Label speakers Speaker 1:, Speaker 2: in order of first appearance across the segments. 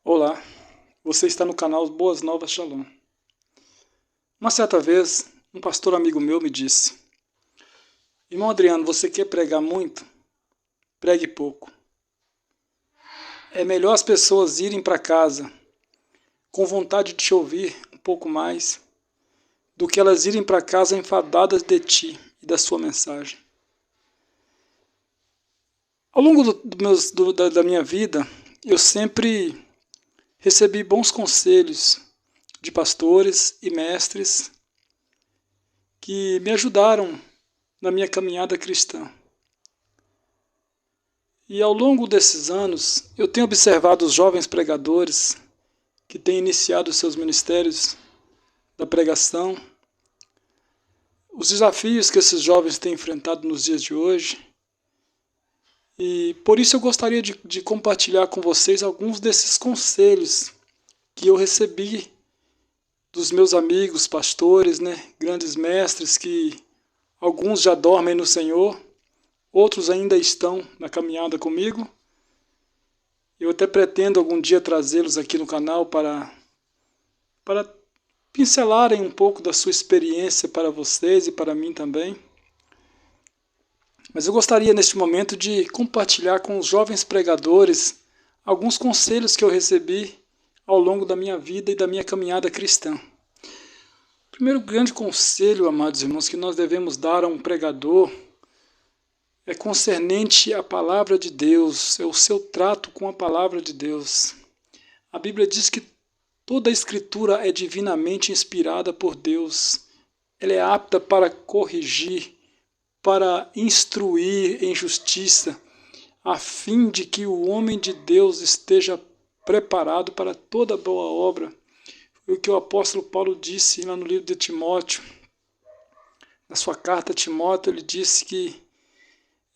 Speaker 1: Olá, você está no canal Boas Novas Shalom. Uma certa vez, um pastor amigo meu me disse: Irmão Adriano, você quer pregar muito? Pregue pouco. É melhor as pessoas irem para casa com vontade de te ouvir um pouco mais do que elas irem para casa enfadadas de ti e da sua mensagem. Ao longo da minha vida, eu sempre recebi bons conselhos de pastores e mestres que me ajudaram na minha caminhada cristã. E ao longo desses anos, eu tenho observado os jovens pregadores que têm iniciado seus ministérios da pregação, os desafios que esses jovens têm enfrentado nos dias de hoje. E por isso eu gostaria de compartilhar com vocês alguns desses conselhos que eu recebi dos meus amigos pastores, grandes mestres, que alguns já dormem no Senhor, outros ainda estão na caminhada comigo. Eu até pretendo algum dia trazê-los aqui no canal para pincelarem um pouco da sua experiência para vocês e para mim também. Mas eu gostaria neste momento de compartilhar com os jovens pregadores alguns conselhos que eu recebi ao longo da minha vida e da minha caminhada cristã. O primeiro grande conselho, amados irmãos, que nós devemos dar a um pregador é concernente à palavra de Deus, é o seu trato com a palavra de Deus. A Bíblia diz que toda a Escritura é divinamente inspirada por Deus. Ela é apta para corrigir, para instruir em justiça, a fim de que o homem de Deus esteja preparado para toda boa obra. Foi o que o apóstolo Paulo disse lá no livro de Timóteo. Na sua carta a Timóteo, ele disse que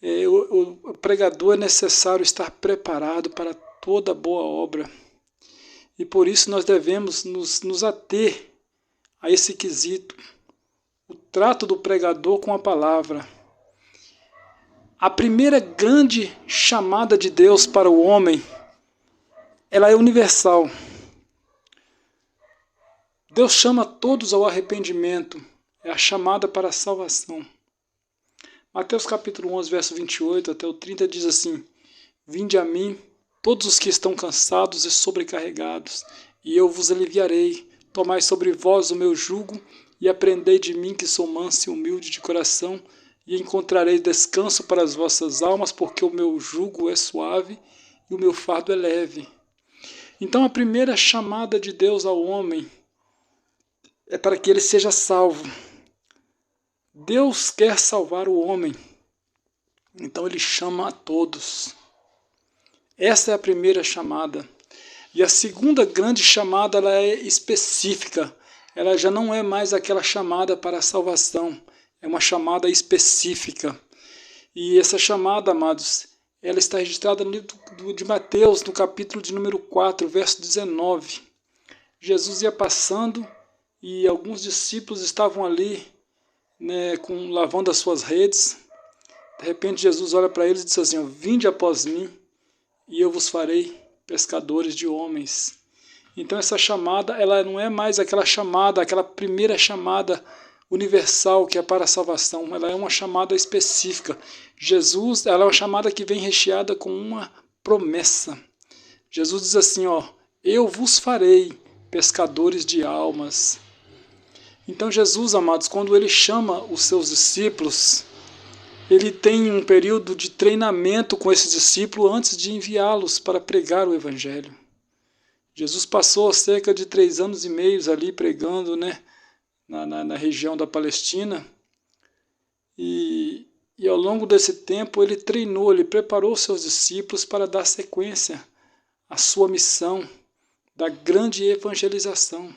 Speaker 1: o pregador é necessário estar preparado para toda boa obra. E por isso nós devemos nos ater a esse quesito, o trato do pregador com a palavra. A primeira grande chamada de Deus para o homem, ela é universal. Deus chama todos ao arrependimento, é a chamada para a salvação. Mateus capítulo 11, verso 28 até o 30 diz assim: Vinde a mim, todos os que estão cansados e sobrecarregados, e eu vos aliviarei. Tomai sobre vós o meu jugo e aprendei de mim, que sou manso e humilde de coração, e encontrareis descanso para as vossas almas, porque o meu jugo é suave e o meu fardo é leve. Então a primeira chamada de Deus ao homem é para que ele seja salvo. Deus quer salvar o homem, então ele chama a todos. Essa é a primeira chamada. E a segunda grande chamada, ela é específica. Ela já não é mais aquela chamada para a salvação, é uma chamada específica. E essa chamada, amados, ela está registrada no livro de Mateus, no capítulo de número 4, verso 19. Jesus ia passando e alguns discípulos estavam ali, lavando as suas redes. De repente Jesus olha para eles e diz assim: Vinde após mim, e eu vos farei pescadores de homens. Então essa chamada, ela não é mais aquela chamada, aquela primeira chamada universal que é para a salvação. Ela é uma chamada específica. Jesus, ela é uma chamada que vem recheada com uma promessa. Jesus diz assim: eu vos farei pescadores de almas. Então Jesus, amados, quando ele chama os seus discípulos, ele tem um período de treinamento com esses discípulos antes de enviá-los para pregar o Evangelho. Jesus passou cerca de 3 anos e meio ali pregando, na região da Palestina. E ao longo desse tempo ele treinou, ele preparou seus discípulos para dar sequência à sua missão da grande evangelização.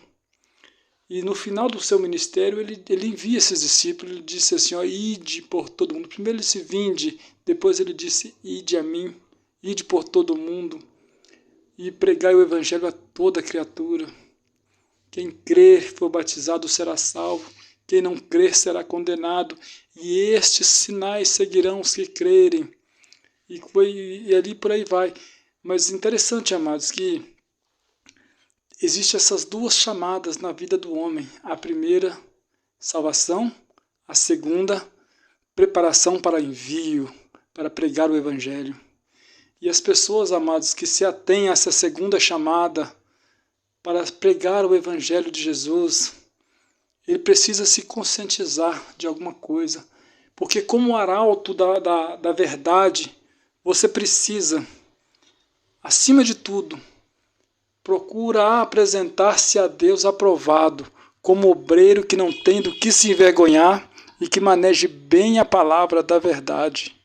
Speaker 1: E no final do seu ministério, ele envia esses discípulos, ele disse assim: ide por todo mundo. Primeiro ele disse: vinde, depois ele disse: ide a mim, ide por todo mundo, e pregai o evangelho a toda criatura. Quem crer, for batizado, será salvo, quem não crer será condenado, e estes sinais seguirão os que crerem. E ali por aí vai. Mas interessante, amados, que existem essas duas chamadas na vida do homem. A primeira, salvação. A segunda, preparação para envio, para pregar o Evangelho. E as pessoas, amados, que se atêm a essa segunda chamada para pregar o Evangelho de Jesus, ele precisa se conscientizar de alguma coisa. Porque como arauto da verdade, você precisa, acima de tudo, procurar apresentar-se a Deus aprovado, como obreiro que não tem do que se envergonhar e que maneje bem a palavra da verdade.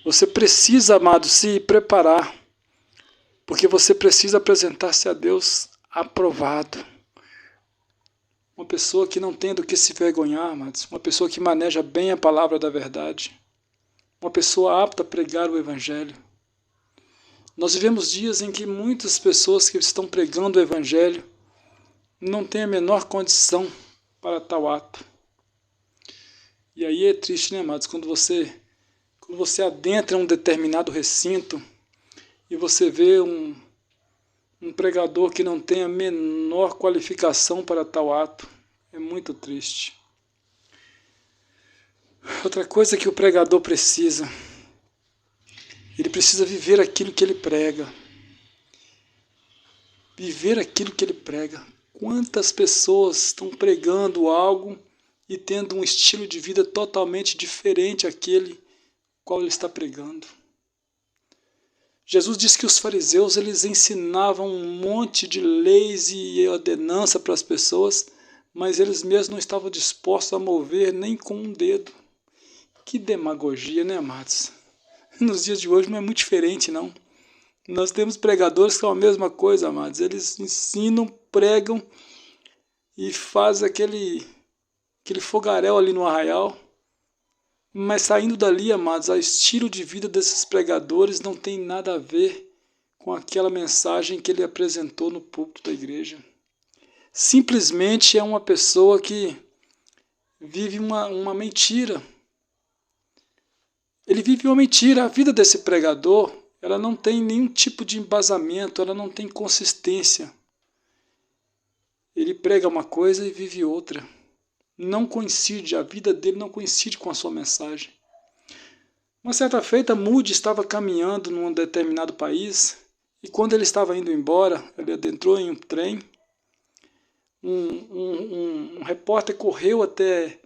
Speaker 1: Você precisa, amado, se preparar, porque você precisa apresentar-se a Deus aprovado. Uma pessoa que não tem do que se envergonhar, amados, uma pessoa que maneja bem a palavra da verdade, uma pessoa apta a pregar o Evangelho. Nós vivemos dias em que muitas pessoas que estão pregando o Evangelho não têm a menor condição para tal ato. E aí é triste, né, amados, quando você adentra um determinado recinto e você vê um pregador que não tem a menor qualificação para tal ato. É muito triste. Outra coisa que o pregador precisa, ele precisa viver aquilo que ele prega. Viver aquilo que ele prega. Quantas pessoas estão pregando algo e tendo um estilo de vida totalmente diferente daquele qual ele está pregando? Jesus disse que os fariseus eles ensinavam um monte de leis e ordenança para as pessoas, mas eles mesmos não estavam dispostos a mover nem com um dedo. Que demagogia, né, amados? Nos dias de hoje não é muito diferente, não. Nós temos pregadores que são a mesma coisa, amados. Eles ensinam, pregam e fazem aquele fogaréu ali no arraial. Mas saindo dali, amados, o estilo de vida desses pregadores não tem nada a ver com aquela mensagem que ele apresentou no púlpito da igreja. Simplesmente é uma pessoa que vive uma mentira. Ele vive uma mentira. A vida desse pregador, ela não tem nenhum tipo de embasamento, ela não tem consistência. Ele prega uma coisa e vive outra. Não coincide, a vida dele não coincide com a sua mensagem. Uma certa feita, Moody estava caminhando num determinado país e quando ele estava indo embora, ele adentrou em um trem, um repórter correu até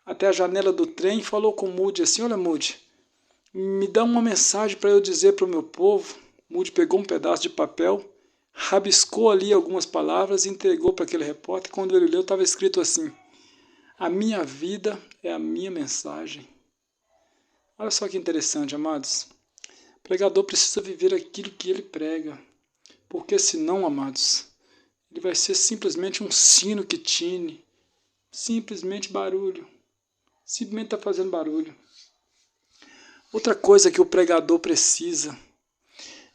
Speaker 1: a janela do trem e falou com Moody assim: olha, Moody, me dá uma mensagem para eu dizer para o meu povo. Moody pegou um pedaço de papel, rabiscou ali algumas palavras e entregou para aquele repórter. Quando ele leu, estava escrito assim: a minha vida é a minha mensagem. Olha só que interessante, amados. O pregador precisa viver aquilo que ele prega. Porque senão, amados, ele vai ser simplesmente um sino que tine. Simplesmente barulho. Simplesmente está fazendo barulho. Outra coisa que o pregador precisa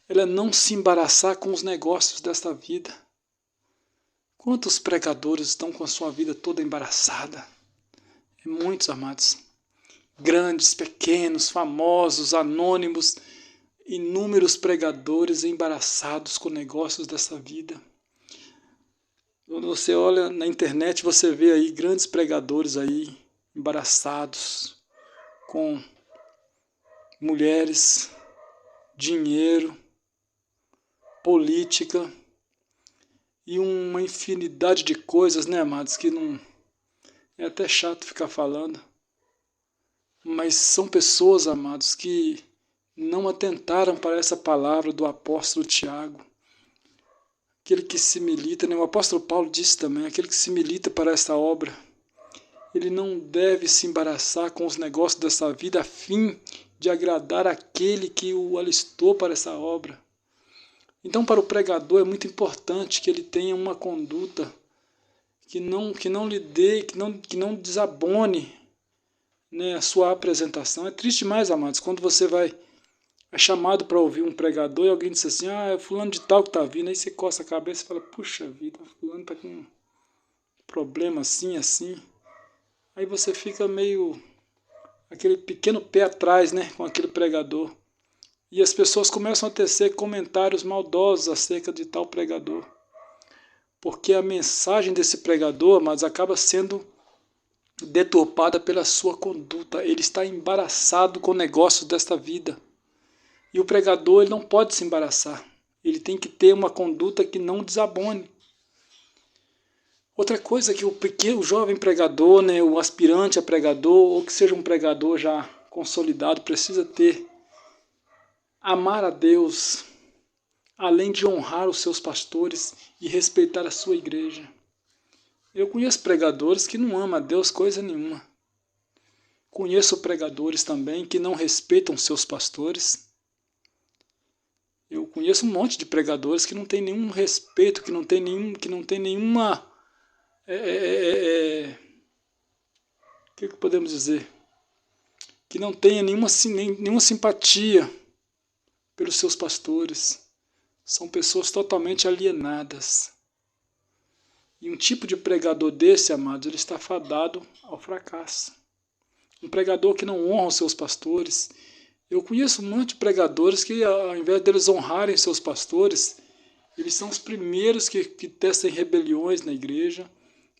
Speaker 1: é não se embaraçar com os negócios desta vida. Quantos pregadores estão com a sua vida toda embaraçada? Muitos, amados. Grandes, pequenos, famosos, anônimos, inúmeros pregadores embaraçados com negócios dessa vida. Quando você olha na internet, você vê aí grandes pregadores aí embaraçados com mulheres, dinheiro, política e uma infinidade de coisas, né, amados, que não é até chato ficar falando. Mas são pessoas, amados, que não atentaram para essa palavra do apóstolo Tiago. Aquele que se milita, né? O apóstolo Paulo disse também, aquele que se milita para essa obra, ele não deve se embaraçar com os negócios dessa vida a fim de agradar aquele que o alistou para essa obra. Então, para o pregador é muito importante que ele tenha uma conduta que não lhe dê, que não desabone, né, a sua apresentação. É triste demais, amados, quando você é chamado para ouvir um pregador e alguém diz assim: é fulano de tal que está vindo. Aí você coça a cabeça e fala: puxa vida, fulano está com um problema assim, assim. Aí você fica meio aquele pequeno pé atrás, né, com aquele pregador. E as pessoas começam a tecer comentários maldosos acerca de tal pregador. porque a mensagem desse pregador, amados, acaba sendo deturpada pela sua conduta. Ele está embaraçado com negócios desta vida. E o pregador ele não pode se embaraçar. Ele tem que ter uma conduta que não desabone. Outra coisa que o jovem pregador, né, o aspirante a pregador, ou que seja um pregador já consolidado, precisa ter: amar a Deus, além de honrar os seus pastores e respeitar a sua igreja. Eu conheço pregadores que não amam a Deus coisa nenhuma. Conheço pregadores também que não respeitam seus pastores. Eu conheço um monte de pregadores que não tem nenhum respeito, que não tem nenhuma... o que podemos dizer? Que não tenha nenhuma simpatia pelos seus pastores. São pessoas totalmente alienadas. E um tipo de pregador desse, amados, ele está fadado ao fracasso. Um pregador que não honra os seus pastores. Eu conheço um monte de pregadores que, ao invés deles honrarem seus pastores, eles são os primeiros que tecem rebeliões na igreja.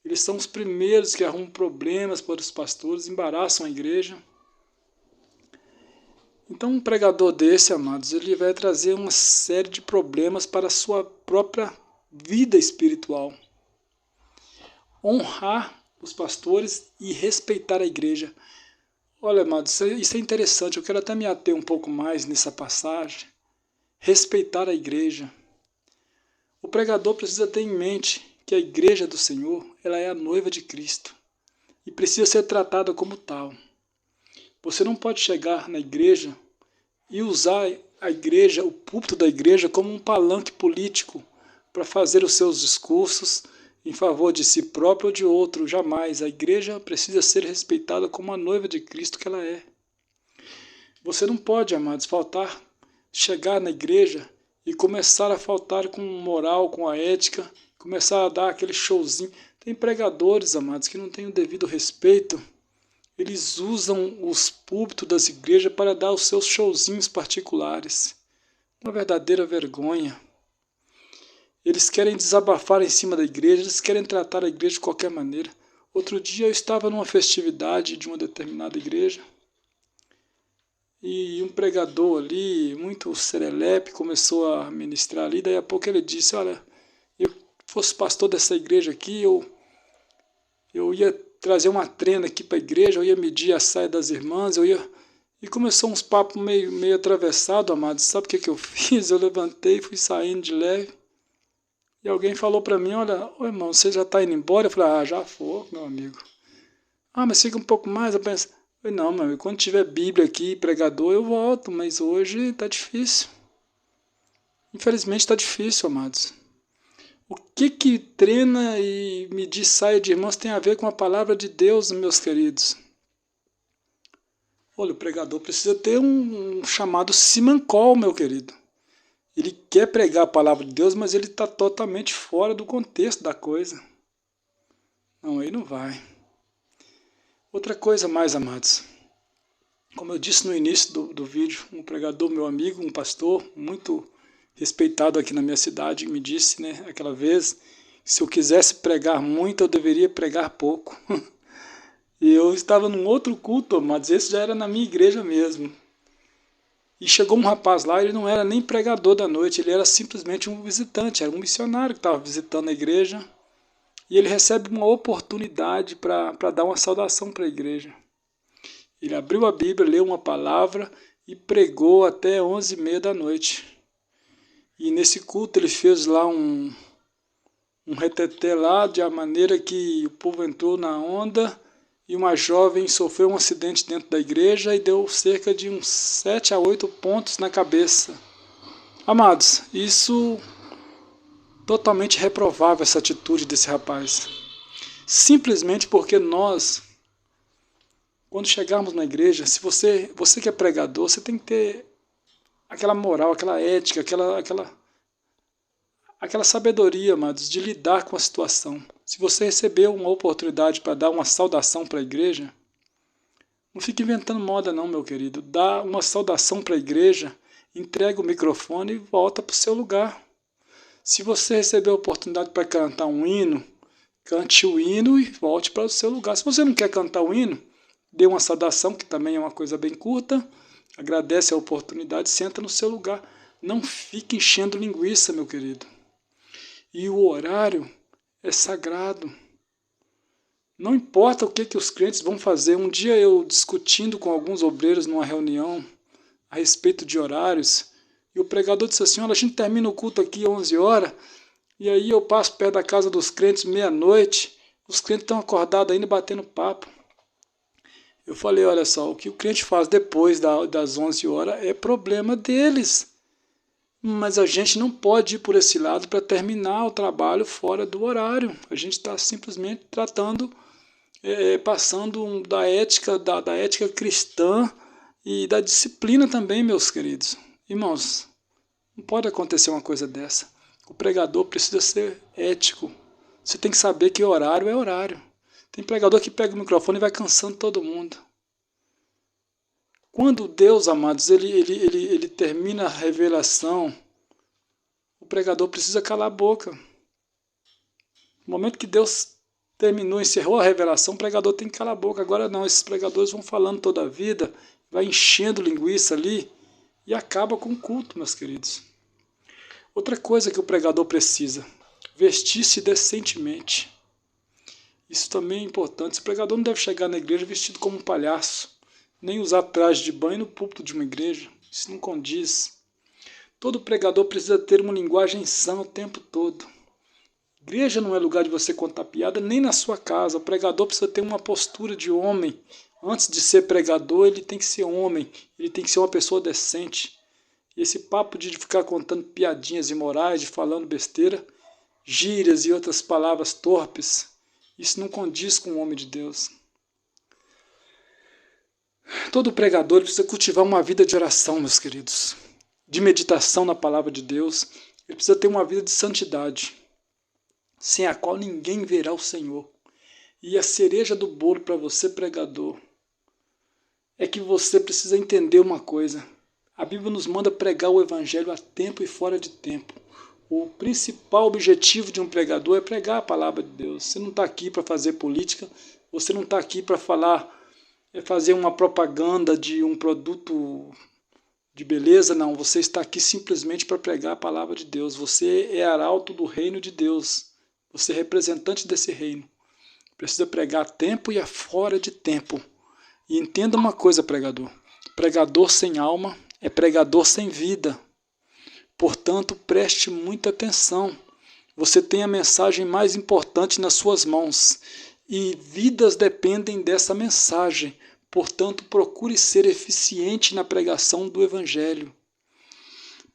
Speaker 1: Eles são os primeiros que arrumam problemas para os pastores, embaraçam a igreja. Então um pregador desse, amados, ele vai trazer uma série de problemas para a sua própria vida espiritual. Honrar os pastores e respeitar a igreja. Olha, amados, isso é interessante, eu quero até me ater um pouco mais nessa passagem. Respeitar a igreja. O pregador precisa ter em mente que a igreja do Senhor, ela é a noiva de Cristo e precisa ser tratada como tal. Você não pode chegar na igreja e usar a igreja, o púlpito da igreja, como um palanque político para fazer os seus discursos em favor de si próprio ou de outro. Jamais. A igreja precisa ser respeitada como a noiva de Cristo que ela é. Você não pode, amados, chegar na igreja e começar a faltar com moral, com a ética, começar a dar aquele showzinho. Tem pregadores, amados, que não têm o devido respeito. Eles usam os púlpitos das igrejas para dar os seus showzinhos particulares. Uma verdadeira vergonha. Eles querem desabafar em cima da igreja, eles querem tratar a igreja de qualquer maneira. Outro dia eu estava numa festividade de uma determinada igreja e um pregador ali, muito serelepe, começou a ministrar ali. Daí a pouco ele disse: olha, eu fosse pastor dessa igreja aqui, eu ia trazer uma trena aqui para a igreja, eu ia medir a saia das irmãs, E começou uns papos meio atravessados, amados. Sabe o que eu fiz? Eu levantei e fui saindo de leve. E alguém falou para mim: olha, ô irmão, você já está indo embora? Eu falei: já foi, meu amigo. Mas fica um pouco mais. Eu pensei: não, meu amigo, quando tiver Bíblia aqui, pregador, eu volto, mas hoje está difícil. Infelizmente está difícil, amados. O que treina e medir saia de irmãos tem a ver com a palavra de Deus, meus queridos? Olha, o pregador precisa ter um chamado simancol, meu querido. Ele quer pregar a palavra de Deus, mas ele está totalmente fora do contexto da coisa. Não, aí não vai. Outra coisa mais, amados. Como eu disse no início do vídeo, um pregador, meu amigo, um pastor, muito respeitado aqui na minha cidade, me disse, né, aquela vez, que se eu quisesse pregar muito, eu deveria pregar pouco. E eu estava num outro culto, mas esse já era na minha igreja mesmo. E chegou um rapaz lá, ele não era nem pregador da noite, ele era simplesmente um visitante, era um missionário que estava visitando a igreja. E ele recebe uma oportunidade para dar uma saudação para a igreja. Ele abriu a Bíblia, leu uma palavra e pregou até 11h30 da noite. E nesse culto ele fez lá um reteté lá, de a maneira que o povo entrou na onda e uma jovem sofreu um acidente dentro da igreja e deu cerca de uns 7 a 8 pontos na cabeça. Amados, isso totalmente reprovável, essa atitude desse rapaz. Simplesmente porque nós, quando chegarmos na igreja, se você que é pregador, você tem que ter aquela moral, aquela ética, aquela sabedoria, amados, de lidar com a situação. Se você recebeu uma oportunidade para dar uma saudação para a igreja, não fique inventando moda não, meu querido. Dá uma saudação para a igreja, entrega o microfone e volta para o seu lugar. Se você receber a oportunidade para cantar um hino, cante o hino e volte para o seu lugar. Se você não quer cantar o hino, dê uma saudação, que também é uma coisa bem curta, agradece a oportunidade, senta no seu lugar. Não fique enchendo linguiça, meu querido. E o horário é sagrado. Não importa o que os crentes vão fazer. Um dia eu discutindo com alguns obreiros numa reunião a respeito de horários, e o pregador disse assim: olha, a gente termina o culto aqui às 11 horas, e aí eu passo perto da casa dos crentes meia-noite, os crentes estão acordados ainda batendo papo. Eu falei: olha só, o que o crente faz depois das 11 horas é problema deles. Mas a gente não pode ir por esse lado para terminar o trabalho fora do horário. A gente está simplesmente tratando, passando da ética cristã e da disciplina também, meus queridos. Irmãos, não pode acontecer uma coisa dessa. O pregador precisa ser ético. Você tem que saber que horário é horário. Tem pregador que pega o microfone e vai cansando todo mundo. Quando Deus, amados, ele termina a revelação, o pregador precisa calar a boca. No momento que Deus terminou, encerrou a revelação, o pregador tem que calar a boca. Agora não, esses pregadores vão falando toda a vida, vai enchendo linguiça ali e acaba com o culto, meus queridos. Outra coisa que o pregador precisa: vestir-se decentemente. Isso também é importante. O pregador não deve chegar na igreja vestido como um palhaço, nem usar traje de banho no púlpito de uma igreja. Isso não condiz. Todo pregador precisa ter uma linguagem sã o tempo todo. Igreja não é lugar de você contar piada, nem na sua casa. O pregador precisa ter uma postura de homem. Antes de ser pregador, ele tem que ser homem. Ele tem que ser uma pessoa decente. E esse papo de ficar contando piadinhas imorais, de falando besteira, gírias e outras palavras torpes, isso não condiz com o homem de Deus. Todo pregador precisa cultivar uma vida de oração, meus queridos, de meditação na palavra de Deus. Ele precisa ter uma vida de santidade, sem a qual ninguém verá o Senhor. E a cereja do bolo para você, pregador, é que você precisa entender uma coisa. A Bíblia nos manda pregar o Evangelho a tempo e fora de tempo. O principal objetivo de um pregador é pregar a palavra de Deus. Você não está aqui para fazer política, você não está aqui para fazer uma propaganda de um produto de beleza, não. Você está aqui simplesmente para pregar a palavra de Deus. Você é arauto do reino de Deus. Você é representante desse reino. Precisa pregar a tempo e a fora de tempo. E entenda uma coisa, pregador. Pregador sem alma é pregador sem vida. Portanto, preste muita atenção. Você tem a mensagem mais importante nas suas mãos. E vidas dependem dessa mensagem. Portanto, procure ser eficiente na pregação do Evangelho.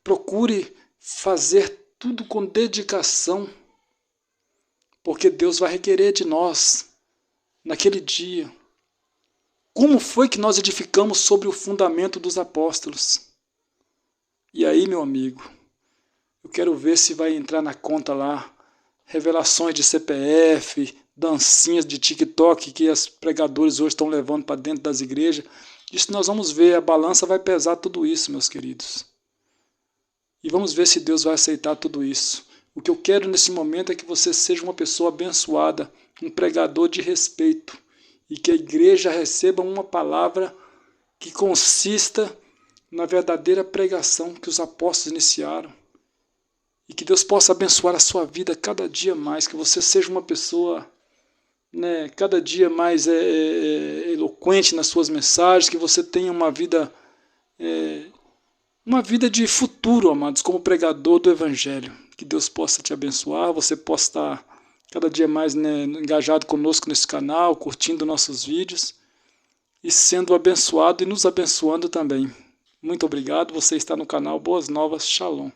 Speaker 1: Procure fazer tudo com dedicação, porque Deus vai requerer de nós, naquele dia. Como foi que nós edificamos sobre o fundamento dos apóstolos? E aí, meu amigo, eu quero ver se vai entrar na conta lá revelações de CPF, dancinhas de TikTok que os pregadores hoje estão levando para dentro das igrejas. Isso nós vamos ver, a balança vai pesar tudo isso, meus queridos. E vamos ver se Deus vai aceitar tudo isso. O que eu quero nesse momento é que você seja uma pessoa abençoada, um pregador de respeito, e que a igreja receba uma palavra que consista na verdadeira pregação que os apóstolos iniciaram. E que Deus possa abençoar a sua vida cada dia mais, que você seja uma pessoa cada dia mais eloquente nas suas mensagens, que você tenha uma vida de futuro, amados, como pregador do Evangelho. Que Deus possa te abençoar, você possa estar cada dia mais engajado conosco nesse canal, curtindo nossos vídeos e sendo abençoado e nos abençoando também. Muito obrigado, você está no canal Boas Novas, Shalom.